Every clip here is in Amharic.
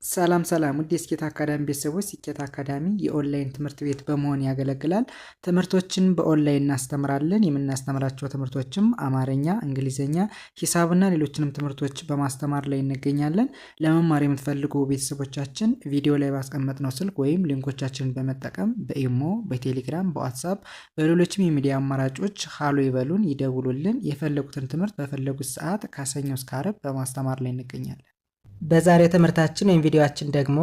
ሰላም ውድ የስኬት አካዳሚ ቤተሰቦች፣ ስኬት አካዳሚ የኦንላይን ትምህርት ቤት በመሆን ያገለግላል። ትምህርቶችን በኦንላይን እናስተምራለን። የምናስተምራቸው ትምህርቶችም አማርኛ፣ እንግሊዝኛ፣ ሂሳብና ሌሎችንም ትምህርቶች በማስተማር ላይ እንገኛለን። ለመማር የምትፈልጉ ቤተሰቦቻችን ቪዲዮ ላይ ባስቀመጥነው ስልክ ወይም ሊንኮቻችንን በመጠቀም በኢሞ፣ በቴሌግራም፣ በዋትሳፕ በሌሎችም የሚዲያ አማራጮች ሃሎ ይበሉን፣ ይደውሉልን። የፈለጉትን ትምህርት በፈለጉት ሰዓት ከሰኞ እስከ ዓርብ በማስተማር ላይ እንገኛለን። በዛሬ ትምህርታችን ወይም ቪዲዮአችን ደግሞ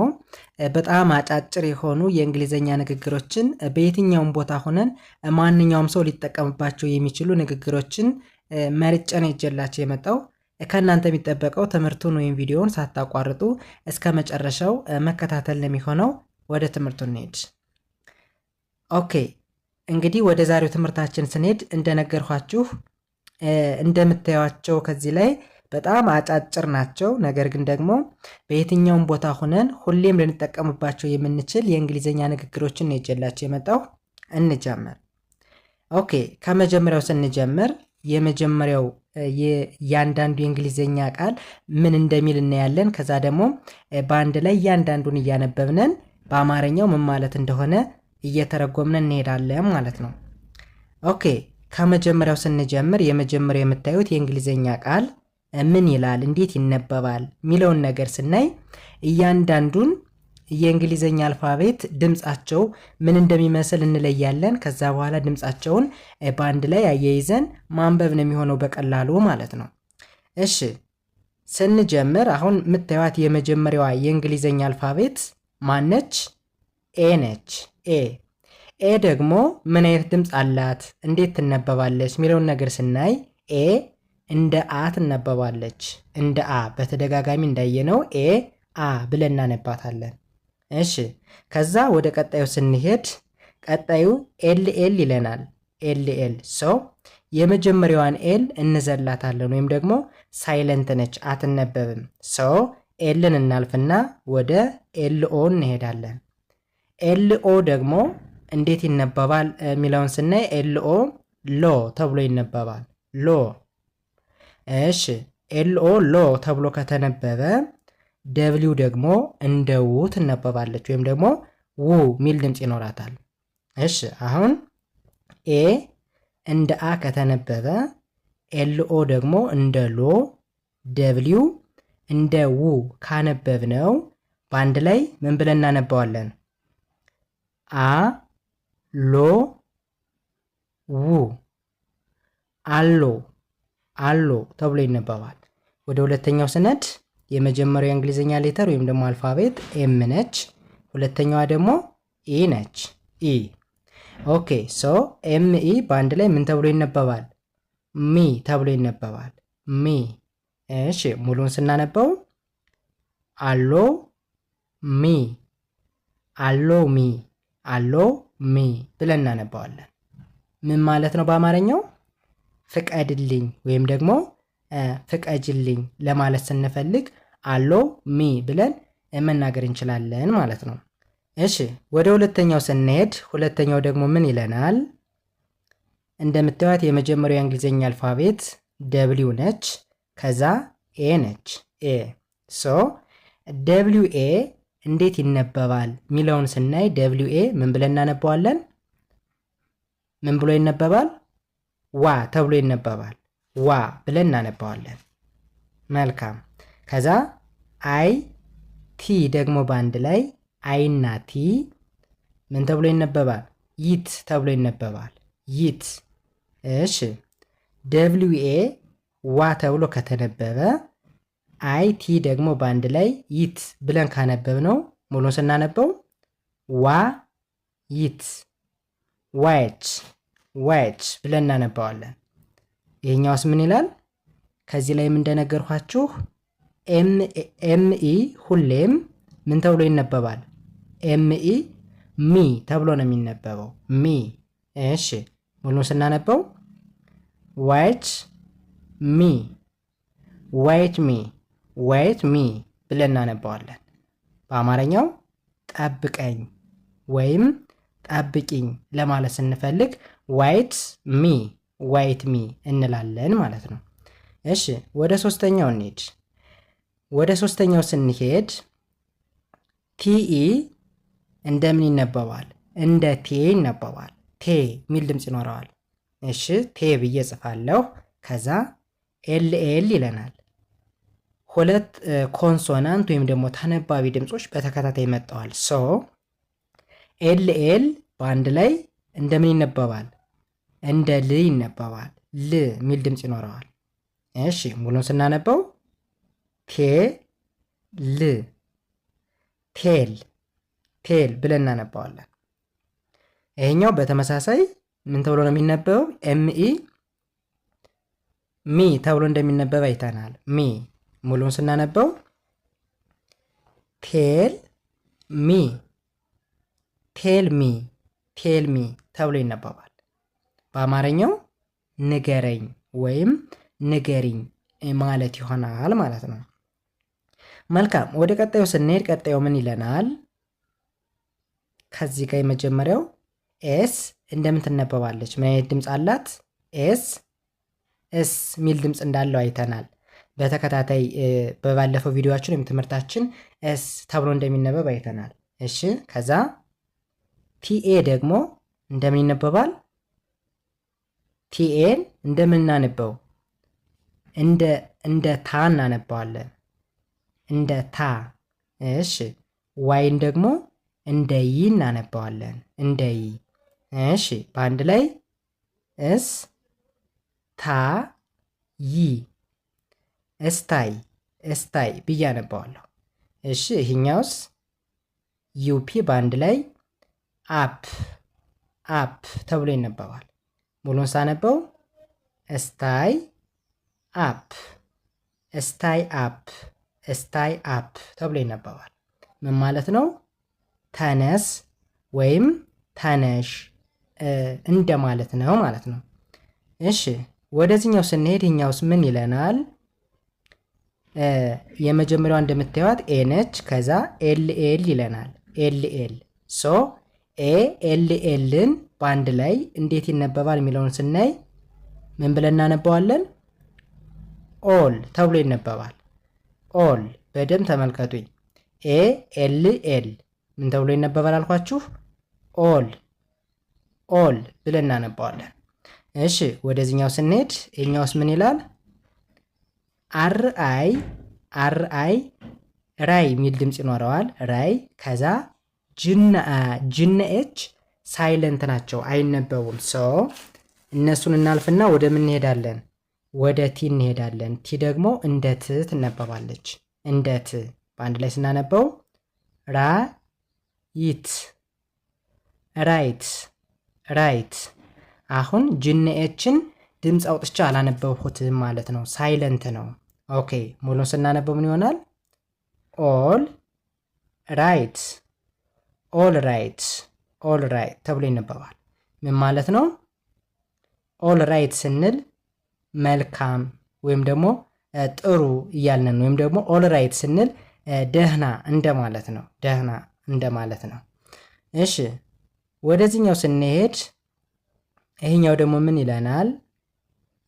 በጣም አጫጭር የሆኑ የእንግሊዘኛ ንግግሮችን በየትኛውም ቦታ ሆነን ማንኛውም ሰው ሊጠቀምባቸው የሚችሉ ንግግሮችን መርጬ ነው ይዤላችሁ የመጣው። ከእናንተ የሚጠበቀው ትምህርቱን ወይም ቪዲዮውን ሳታቋርጡ እስከ መጨረሻው መከታተል ነው የሚሆነው። ወደ ትምህርቱ እንሄድ። ኦኬ፣ እንግዲህ ወደ ዛሬው ትምህርታችን ስንሄድ እንደነገርኳችሁ እንደምታዩቸው ከዚህ ላይ በጣም አጫጭር ናቸው። ነገር ግን ደግሞ በየትኛውም ቦታ ሆነን ሁሌም ልንጠቀምባቸው የምንችል የእንግሊዘኛ ንግግሮችን ነው ይዤላችሁ የመጣው። እንጀምር። ኦኬ፣ ከመጀመሪያው ስንጀምር የመጀመሪያው ያንዳንዱ የእንግሊዘኛ ቃል ምን እንደሚል እናያለን። ከዛ ደግሞ በአንድ ላይ ያንዳንዱን እያነበብነን በአማርኛው ምን ማለት እንደሆነ እየተረጎምነን እንሄዳለን ማለት ነው። ኦኬ፣ ከመጀመሪያው ስንጀምር የመጀመሪያው የምታዩት የእንግሊዘኛ ቃል ምን ይላል፣ እንዴት ይነበባል የሚለውን ነገር ስናይ እያንዳንዱን የእንግሊዘኛ አልፋቤት ድምጻቸው ምን እንደሚመስል እንለያለን። ከዛ በኋላ ድምጻቸውን በአንድ ላይ አያይዘን ማንበብ ነው የሚሆነው በቀላሉ ማለት ነው። እሺ፣ ስንጀምር አሁን የምታዩት የመጀመሪያዋ የእንግሊዘኛ አልፋቤት ማነች? ኤ ነች። ኤ ደግሞ ምን አይነት ድምፅ አላት፣ እንዴት ትነበባለች የሚለውን ነገር ስናይ ኤ እንደ አ ትነበባለች። እንደ አ በተደጋጋሚ እንዳየነው ኤ አ ብለን እናነባታለን። እሺ፣ ከዛ ወደ ቀጣዩ ስንሄድ ቀጣዩ ኤል ይለናል። ኤል ሰው የመጀመሪያዋን ኤል እንዘላታለን ወይም ደግሞ ሳይለንት ነች፣ አትነበብም። ሰው ኤልን እናልፍና ወደ ኤልኦ እንሄዳለን። ኤልኦ ደግሞ እንዴት ይነበባል የሚለውን ስናይ ኤልኦ ሎ ተብሎ ይነበባል። ሎ። እሺ፣ ኤልኦ ሎ ተብሎ ከተነበበ ደብሊው ደግሞ እንደ ው ትነበባለች ወይም ደግሞ ው ሚል ድምፅ ይኖራታል። እሺ፣ አሁን ኤ እንደ አ ከተነበበ ኤልኦ ደግሞ እንደ ሎ፣ ደብሊው እንደ ው ካነበብነው በአንድ ላይ ምን ብለን እናነባዋለን? አ ሎ ው፣ አሎ አሎ ተብሎ ይነበባል። ወደ ሁለተኛው ስነድ የመጀመሪያው የእንግሊዝኛ ሌተር ወይም ደግሞ አልፋቤት ኤም ነች። ሁለተኛዋ ደግሞ ኢ ነች። ኢ። ኦኬ፣ ሶ ኤም ኢ በአንድ ላይ ምን ተብሎ ይነበባል? ሚ ተብሎ ይነበባል። ሚ። እሺ፣ ሙሉን ስናነበው አሎ ሚ፣ አሎ ሚ፣ አሎ ሚ ብለን እናነባዋለን። ምን ማለት ነው በአማርኛው? ፍቀድልኝ ወይም ደግሞ ፍቀጅልኝ ለማለት ስንፈልግ አሎ ሚ ብለን መናገር እንችላለን ማለት ነው። እሺ፣ ወደ ሁለተኛው ስንሄድ ሁለተኛው ደግሞ ምን ይለናል? እንደምታዩት የመጀመሪያው የእንግሊዝኛ አልፋቤት ደብሊው ነች። ከዛ ኤ ነች። ኤ። ሶ ደብሊው ኤ እንዴት ይነበባል ሚለውን ስናይ ደብሊው ኤ ምን ብለን እናነባዋለን? ምን ብሎ ይነበባል? ዋ ተብሎ ይነበባል። ዋ ብለን እናነባዋለን። መልካም። ከዛ አይ ቲ ደግሞ በአንድ ላይ አይና ቲ ምን ተብሎ ይነበባል? ይት ተብሎ ይነበባል። ይት። እሺ፣ ደብሊው ኤ ዋ ተብሎ ከተነበበ አይ ቲ ደግሞ በአንድ ላይ ይት ብለን ካነበብነው ሙሉን ስናነበው ዋ ይት፣ ዋይት ዋይት ብለን እናነባዋለን። ይሄኛውስ ምን ይላል? ከዚህ ላይም እንደነገርኳችሁ ኤምኢ ሁሌም ምን ተብሎ ይነበባል? ኤምኢ ሚ ተብሎ ነው የሚነበበው። ሚ። እሺ፣ ሙሉን ስናነበው ዋይት ሚ፣ ዋይት ሚ፣ ዋይት ሚ ብለን እናነባዋለን። በአማርኛው ጠብቀኝ ወይም ጠብቂኝ ለማለት ስንፈልግ ዋይት ሚ፣ ዋይት ሚ እንላለን ማለት ነው። እሺ፣ ወደ ሶስተኛው እንሂድ። ወደ ሶስተኛው ስንሄድ ቲኢ እንደምን ይነበባል? እንደ ቴ ይነበባል። ቴ የሚል ድምፅ ይኖረዋል። እሺ ቴ ብዬ ጽፋለሁ። ከዛ ኤልኤል ይለናል። ሁለት ኮንሶናንት ወይም ደግሞ ተነባቢ ድምፆች በተከታታይ መጥተዋል። ሶ ኤልኤል በአንድ ላይ እንደምን ይነበባል? እንደ ል ይነበባል። ል የሚል ድምፅ ይኖረዋል። እሺ ሙሉን ስናነበው ቴ ል ቴል ቴል ብለን እናነባዋለን። ይሄኛው በተመሳሳይ ምን ተብሎ ነው የሚነበበው? ኤምኢ ሚ ተብሎ እንደሚነበብ አይተናል። ሚ ሙሉን ስናነበው ቴል ሚ ቴል ሚ ቴል ሚ ተብሎ ይነበባል። በአማርኛው ንገረኝ ወይም ንገሪኝ ማለት ይሆናል ማለት ነው። መልካም ወደ ቀጣዩ ስንሄድ ቀጣዩ ምን ይለናል? ከዚህ ጋር የመጀመሪያው ኤስ እንደምን ትነበባለች? ምን አይነት ድምፅ አላት? ኤስ እስ ሚል ድምፅ እንዳለው አይተናል። በተከታታይ በባለፈው ቪዲዮአችን ወይም ትምህርታችን ኤስ ተብሎ እንደሚነበብ አይተናል። እሺ ከዛ ቲኤ ደግሞ እንደምን ይነበባል? ቲኤን እንደምን እናነበው? እንደ ታ እናነባዋለን። እንደ ታ። እሺ ዋይን ደግሞ እንደ ይ እናነባዋለን። እንደ ይ። እሺ በአንድ ላይ እስ ታ ይ እስታይ እስታይ ብዬ አነባዋለሁ። እሺ ይሄኛውስ ዩፒ በአንድ ላይ አፕ አፕ ተብሎ ይነበባል። ሙሉን ሳነበው እስታይ አፕ እስታይ አፕ እስታይ አፕ ተብሎ ይነበባል። ምን ማለት ነው? ተነስ ወይም ተነሽ እንደ ማለት ነው ማለት ነው። እሺ ወደዚህኛው ስንሄድ ይህኛውስ ምን ይለናል? የመጀመሪያዋ እንደምታዩት ኤ ነች። ከዛ ኤልኤል ይለናል። ኤልኤል ሶ ኤ ኤልኤልን በአንድ ላይ እንዴት ይነበባል የሚለውን ስናይ ምን ብለን እናነባዋለን? ኦል ተብሎ ይነበባል። ኦል በደንብ ተመልከቱኝ። ኤ ኤል ኤል ምን ተብሎ ይነበባል አልኳችሁ? ኦል ኦል ብለን እናነባዋለን። እሺ ወደዚህኛው ስንሄድ ይሄኛውስ ምን ይላል? አር አይ ራይ የሚል ድምፅ ይኖረዋል። ራይ ከዛ ጅነኤች ሳይለንት ናቸው፣ አይነበቡም። ሶ እነሱን እናልፍና ወደ ምን እንሄዳለን? ወደ ቲ እንሄዳለን። ቲ ደግሞ እንደ ት ትነበባለች። እንደ ት በአንድ ላይ ስናነበው ራይት ራይት ራይት። አሁን ጅነኤችን ድምፅ አውጥቻ አላነበብሁትም ማለት ነው፣ ሳይለንት ነው። ኦኬ ሙሉን ስናነበው ምን ይሆናል? ኦል ራይት ኦል ራይት ኦል ራይት ተብሎ ይነበባል። ምን ማለት ነው? ኦል ራይት ስንል መልካም ወይም ደግሞ ጥሩ እያልን ወይም ደግሞ ኦል ራይት ስንል ደህና እንደማለት ነው። ደህና እንደማለት ነው። እሺ ወደዚህኛው ስንሄድ ይሄኛው ደግሞ ምን ይለናል?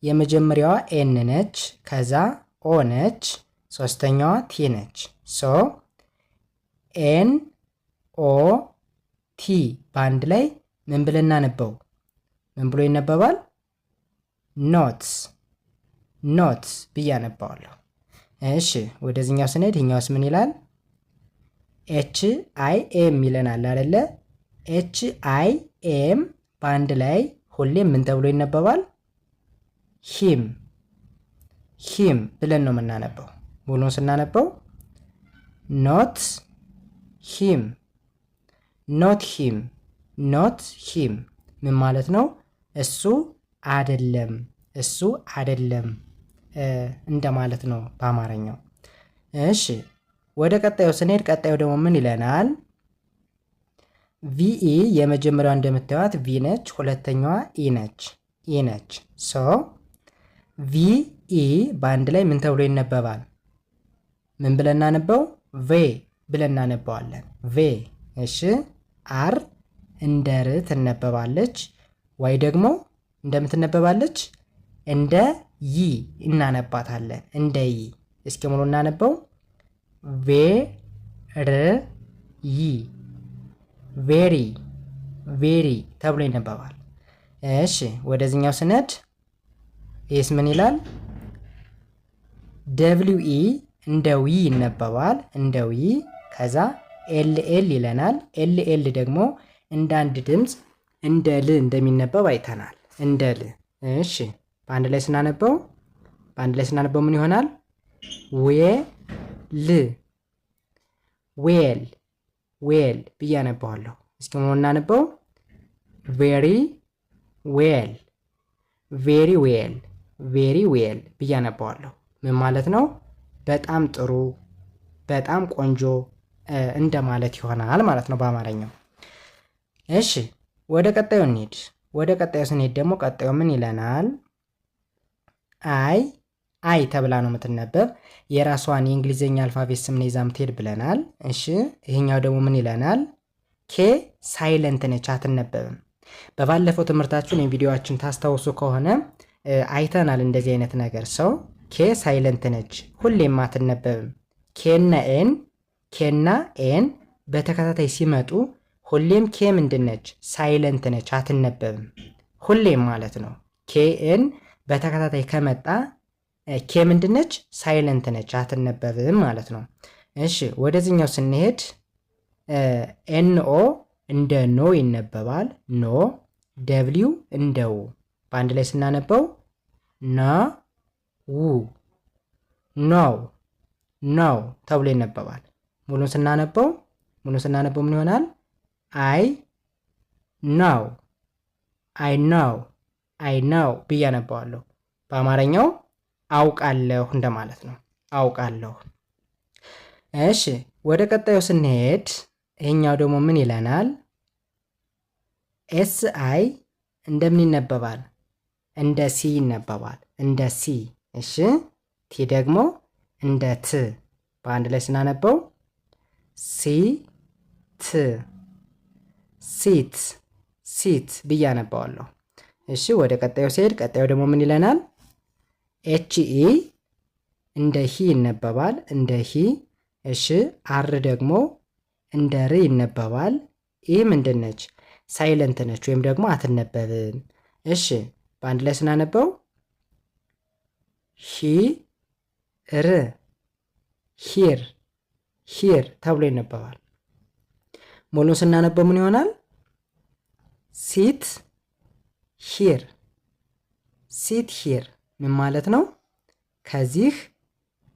የመጀመሪያዋ ኤን ነች። ከዛ ኦ ነች። ሶስተኛዋ ቲ ነች። ሶ ኤን ኦ ቲ በአንድ ላይ ምን ብለን እናነበው? ምን ብሎ ይነበባል? ኖትስ ኖትስ ብዬ አነባዋለሁ። እሺ ወደዚህኛው ስንሄድ ይሄኛውስ ምን ይላል? ኤች አይ ኤም ይለናል አይደለ? ኤች አይ ኤም በአንድ ላይ ሁሌም ምን ተብሎ ይነበባል? ሂም ሂም ብለን ነው የምናነበው። ሙሉን ስናነበው ኖት ሂም ኖት ሂም ኖት ሂም ምን ማለት ነው? እሱ አይደለም እሱ አይደለም እንደማለት ነው በአማርኛው። እሺ ወደ ቀጣዩ ስንሄድ ቀጣዩ ደግሞ ምን ይለናል? ቪኢ የመጀመሪያዋ እንደምታዩት ቪ ነች። ሁለተኛዋ ኢ ነች ኢ ነች። ሶ ቪኢ በአንድ ላይ ምን ተብሎ ይነበባል? ምን ብለን እናነበው? ቬ ብለን እናነባዋለን። ቬ። እሺ አር እንደ ር ትነበባለች። ዋይ ደግሞ እንደምትነበባለች እንደ ይ እናነባታለን። እንደ ይ። እስኪ ሙሉ እናነበው። ቬ ር ይ ቬሪ ቬሪ ተብሎ ይነበባል። እሺ ወደዚህኛው ስነድ ይህስ ምን ይላል? ደብሊው ኢ እንደ ዊ ይነበባል፣ እንደ ዊ። ከዛ ኤል ኤል ይለናል። ኤል ኤል ደግሞ እንደ አንድ ድምፅ እንደ ል እንደሚነበብ አይተናል፣ እንደ ል። እሺ በአንድ ላይ ስናነበው ምን ይሆናል? ዌል ዌል ብዬ አነባዋለሁ። እስኪ ምን እናነበው? ቬሪ ዌል ቬሪ ዌል ብዬ አነባዋለሁ። ምን ማለት ነው? በጣም ጥሩ፣ በጣም ቆንጆ እንደማለት ይሆናል ማለት ነው በአማርኛው። እሺ ወደ ቀጣዩ እንሂድ። ወደ ቀጣዩ ስንሄድ ደግሞ ቀጣዩ ምን ይለናል? አይ ተብላ ነው የምትነበብ። የራሷን የእንግሊዝኛ አልፋቤት ስም ነው ይዛ የምትሄድ ብለናል። እሺ ይሄኛው ደግሞ ምን ይለናል? ኬ ሳይለንት ነች፣ አትነበብም። በባለፈው ትምህርታችን ወይም ቪዲዮችን ታስታውሱ ከሆነ አይተናል እንደዚህ አይነት ነገር። ሰው ኬ ሳይለንት ነች፣ ሁሌም አትነበብም። ኬና ኤን በተከታታይ ሲመጡ ሁሌም ኬ ምንድን ነች? ሳይለንት ነች፣ አትነበብም። ሁሌም ማለት ነው። ኬን በተከታታይ ከመጣ ኬ ምንድን ነች? ሳይለንት ነች፣ አትነበብም ማለት ነው። እሺ ወደዚህኛው ስንሄድ ኤንኦ እንደ ኖ ይነበባል። ኖ። ደብሊው እንደ ው፣ በአንድ ላይ ስናነበው ነው ተብሎ ይነበባል። ሙሉ ስናነበው ምን ይሆናል? አይ ነው ብዬ አነባዋለሁ። በአማርኛው አውቃለሁ እንደማለት ነው። አውቃለሁ። እሺ ወደ ቀጣዩ ስንሄድ ይሄኛው ደግሞ ምን ይለናል? ኤስ አይ እንደምን ይነበባል? እንደ ሲ ይነበባል። እንደ ሲ። እሺ ቲ ደግሞ እንደ ት፣ በአንድ ላይ ስናነበው ሲት ብዬ አነባዋለሁ። እሺ ወደ ቀጣዩ ሲሄድ ቀጣዩ ደግሞ ምን ይለናል? ኤች ኢ እንደ ሂ ይነበባል። እንደ ሂ። እሺ አር ደግሞ እንደ ር ይነበባል። ይህ ምንድን ነች? ሳይለንት ነች ወይም ደግሞ አትነበብም። እሺ በአንድ ላይ ስናነበው ሂር ተብሎ ይነበባል። ሙሉን ስናነበው ምን ይሆናል? ሲት ሂር ምን ማለት ነው? ከዚህ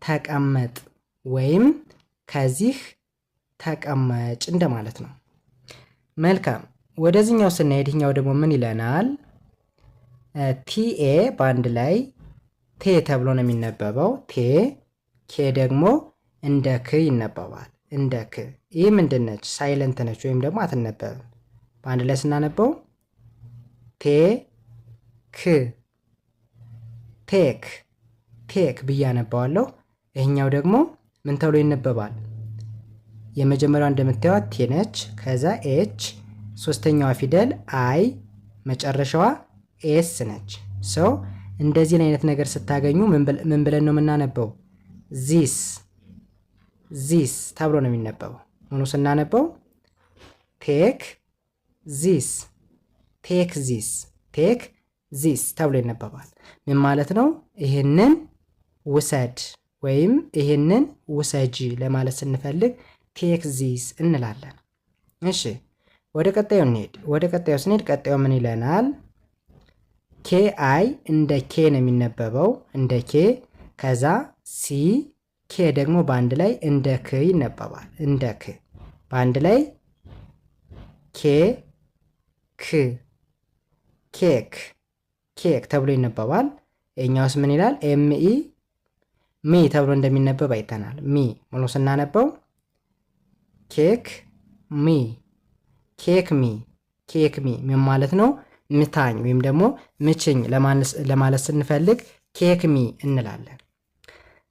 ተቀመጥ ወይም ከዚህ ተቀመጭ እንደማለት ነው። መልካም ወደዚህኛው ስናሄድ ይህኛው ደግሞ ምን ይለናል? ቲኤ በአንድ ላይ ቴ ተብሎ ነው የሚነበበው። ኬ ደግሞ እንደ ክ ይነበባል። እንደ ክ። ይህ ምንድን ነች? ሳይለንት ነች ወይም ደግሞ አትነበብም። በአንድ ላይ ስናነበው ቴክ ብዬ አነባዋለሁ። ይህኛው ደግሞ ምን ተብሎ ይነበባል? የመጀመሪያው እንደምታዩት ቴ ነች። ከዛ ኤች፣ ሶስተኛዋ ፊደል አይ፣ መጨረሻዋ ኤስ ነች። ሰው እንደዚህን አይነት ነገር ስታገኙ ምን ብለን ነው የምናነበው? ዚስ ተብሎ ነው የሚነበበው። ሆኖ ስናነበው ቴክ ዚስ ተብሎ ይነበባል። ምን ማለት ነው? ይህንን ውሰድ ወይም ይህንን ውሰጂ ለማለት ስንፈልግ ቴክ ዚስ እንላለን። እሺ ወደ ቀጣዩ እንሄድ። ወደ ቀጣዩ ስንሄድ ቀጣዩ ምን ይለናል? ኬ አይ እንደ ኬ ነው የሚነበበው፣ እንደ ኬ። ከዛ ሲ ኬ ደግሞ በአንድ ላይ እንደ ክ ይነበባል። እንደ ክ። በአንድ ላይ ኬክ ተብሎ ይነበባል። የኛውስ ምን ይላል? ኤምኢ ሚ ተብሎ እንደሚነበብ አይተናል። ሚ ሙሉ ስናነበው ኬክ ሚ ምን ማለት ነው? ምታኝ ወይም ደግሞ ምችኝ ለማለት ስንፈልግ ኬክ ሚ እንላለን።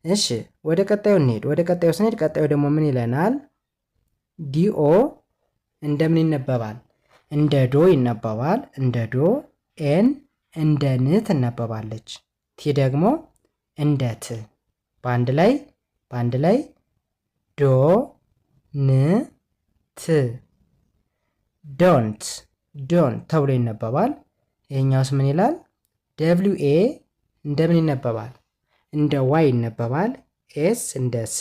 እሺ ወደ ቀጣዩ እንሄድ። ወደ ቀጣዩ ስንሄድ ቀጣዩ ደግሞ ምን ይለናል? ዲኦ እንደምን ይነበባል? እንደ ዶ ይነበባል። እንደ ዶ። ኤን እንደ ን ትነበባለች። ቲ ደግሞ እንደ ት። በአንድ ላይ ዶ ን ዶንት ተብሎ ይነበባል። ይሄኛውስ ምን ይላል? ደብሊው ኤ እንደምን ይነበባል? እንደ ዋይ ይነበባል። ኤስ እንደ ስ፣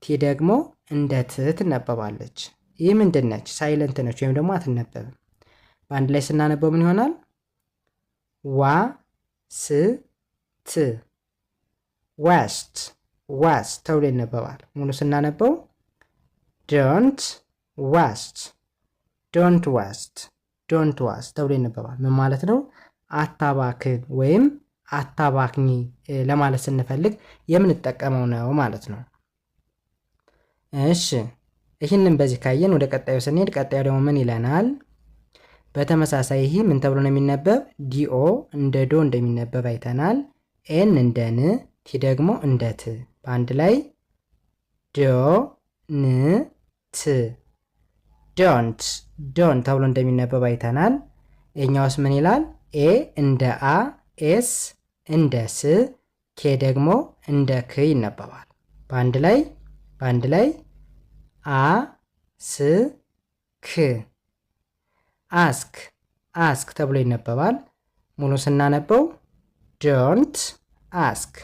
ቲ ደግሞ እንደ ት ትነበባለች። ይህ ምንድን ነች? ሳይለንት ነች ወይም ደግሞ አትነበብም። በአንድ ላይ ስናነበው ምን ይሆናል? ዋ ስ ት ዋስት ተብሎ ይነበባል። ሙሉ ስናነበው ዶንት ዋስት ተብሎ ይነበባል። ምን ማለት ነው? አታባክን ወይም አታባክኝ ለማለት ስንፈልግ የምንጠቀመው ነው ማለት ነው። እሺ ይህንን በዚህ ካየን ወደ ቀጣዩ ስንሄድ ቀጣዩ ደግሞ ምን ይለናል? በተመሳሳይ ይህ ምን ተብሎ ነው የሚነበብ? ዲኦ እንደ ዶ እንደሚነበብ አይተናል። ኤን እንደ ን፣ ቲ ደግሞ እንደ ት። በአንድ ላይ ዶ ን ት ዶንት ተብሎ እንደሚነበብ አይተናል። ይህኛውስ ምን ይላል? ኤ እንደ አ፣ ኤስ እንደ ስ፣ ኬ ደግሞ እንደ ክ ይነበባል። በአንድ ላይ አ ስ ክ አስክ ተብሎ ይነበባል። ሙሉ ስናነበው ዶንት አስክ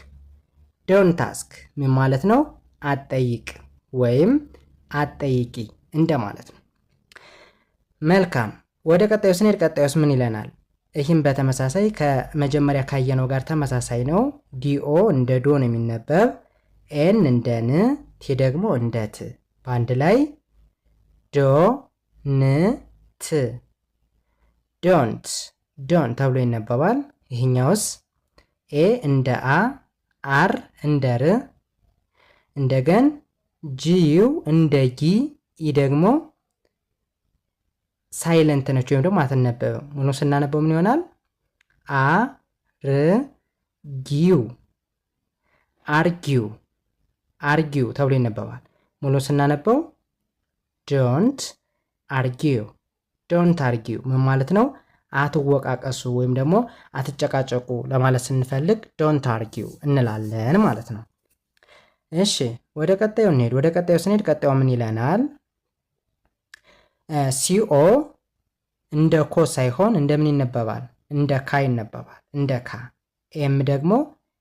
ምን ማለት ነው? አትጠይቅ ወይም አትጠይቂ እንደማለት ነው። መልካም ወደ ቀጣዩ ስንሄድ ቀጣዩስ ምን ይለናል? ይህም በተመሳሳይ ከመጀመሪያ ካየነው ጋር ተመሳሳይ ነው። ዲኦ እንደ ዶ ነው የሚነበብ፣ ኤን እንደ ን፣ ቲ ደግሞ እንደ ት። በአንድ ላይ ዶ ን ት ዶንት ተብሎ ይነበባል። ይህኛውስ ኤ እንደ አ፣ አር እንደ ር፣ እንደገን ጂዩ እንደ ጊ፣ ኢ ደግሞ ሳይለንት ነች ወይም ደግሞ አትነበብም። ሙሉ ስናነበው ምን ይሆናል? አ ር ጊው አርጊው ተብሎ ይነበባል። ሙሉ ስናነበው ዶንት አርጊው ምን ማለት ነው? አትወቃቀሱ ወይም ደግሞ አትጨቃጨቁ ለማለት ስንፈልግ ዶንት አርጊው እንላለን ማለት ነው። እሺ ወደ ቀጣዩ እንሄድ። ወደ ቀጣዩ ስንሄድ ቀጣዩ ምን ይለናል? ሲኦ እንደ ኮ ሳይሆን እንደምን ይነበባል? እንደ ካ ይነበባል። እንደ ካ። ኤም ደግሞ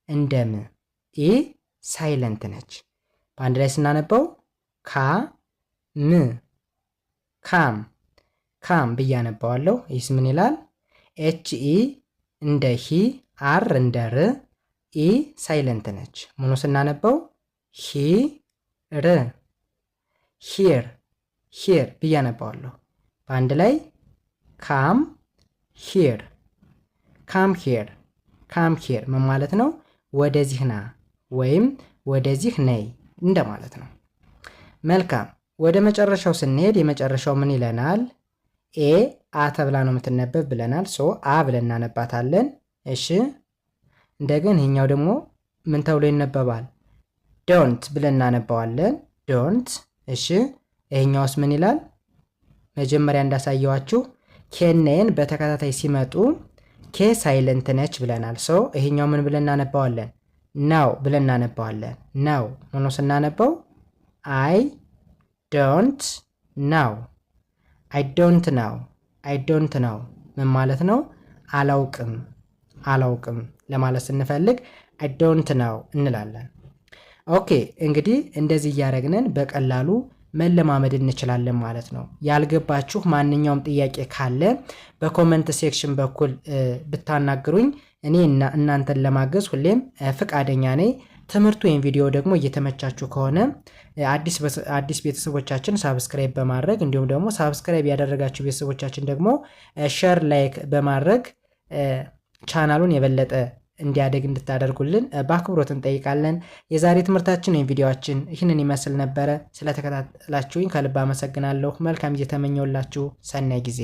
እንደ ም። ኢ ሳይለንት ነች። በአንድ ላይ ስናነበው ካ ም ካም ብዬ አነባዋለሁ። ይህስ ምን ይላል? ኤች ኢ እንደ ሂ፣ አር እንደ ር፣ ኢ ሳይለንት ነች። ሙሉ ስናነበው ሂ ር ሂር ብዬ አነባዋለሁ። በአንድ ላይ ካም ሂር ምን ማለት ነው? ወደዚህ ና ወይም ወደዚህ ነይ እንደማለት ነው። መልካም ወደ መጨረሻው ስንሄድ የመጨረሻው ምን ይለናል? ኤ አ ተብላ ነው የምትነበብ ብለናል። ሶ አ ብለን እናነባታለን። እሺ እንደገን ይሄኛው ደግሞ ምን ተብሎ ይነበባል? ዶንት ብለን እናነባዋለን። ዶንት። እሺ ይሄኛውስ ምን ይላል? መጀመሪያ እንዳሳየዋችሁ ኬኔን በተከታታይ ሲመጡ ኬ ሳይለንት ነች ብለናል። ሶ ይሄኛው ምን ብለን እናነባዋለን? ናው ብለን እናነባዋለን። ናው ሆኖ ስናነበው አይ ዶንት ናው አይ ዶንት ናው ምን ማለት ነው? አላውቅም ለማለት ስንፈልግ አይ ዶንት ናው እንላለን። ኦኬ እንግዲህ እንደዚህ እያደረግንን በቀላሉ መለማመድ እንችላለን ማለት ነው። ያልገባችሁ ማንኛውም ጥያቄ ካለ በኮመንት ሴክሽን በኩል ብታናግሩኝ እኔ እናንተን ለማገዝ ሁሌም ፍቃደኛ ነኝ። ትምህርቱ ወይም ቪዲዮ ደግሞ እየተመቻችሁ ከሆነ አዲስ ቤተሰቦቻችን ሳብስክራይብ በማድረግ እንዲሁም ደግሞ ሳብስክራይብ ያደረጋችሁ ቤተሰቦቻችን ደግሞ ሼር፣ ላይክ በማድረግ ቻናሉን የበለጠ እንዲያደግ እንድታደርጉልን በአክብሮት እንጠይቃለን። የዛሬ ትምህርታችን ወይም ቪዲዮአችን ይህንን ይመስል ነበረ። ስለተከታተላችሁኝ ከልብ አመሰግናለሁ። መልካም እየተመኘውላችሁ ሰናይ ጊዜ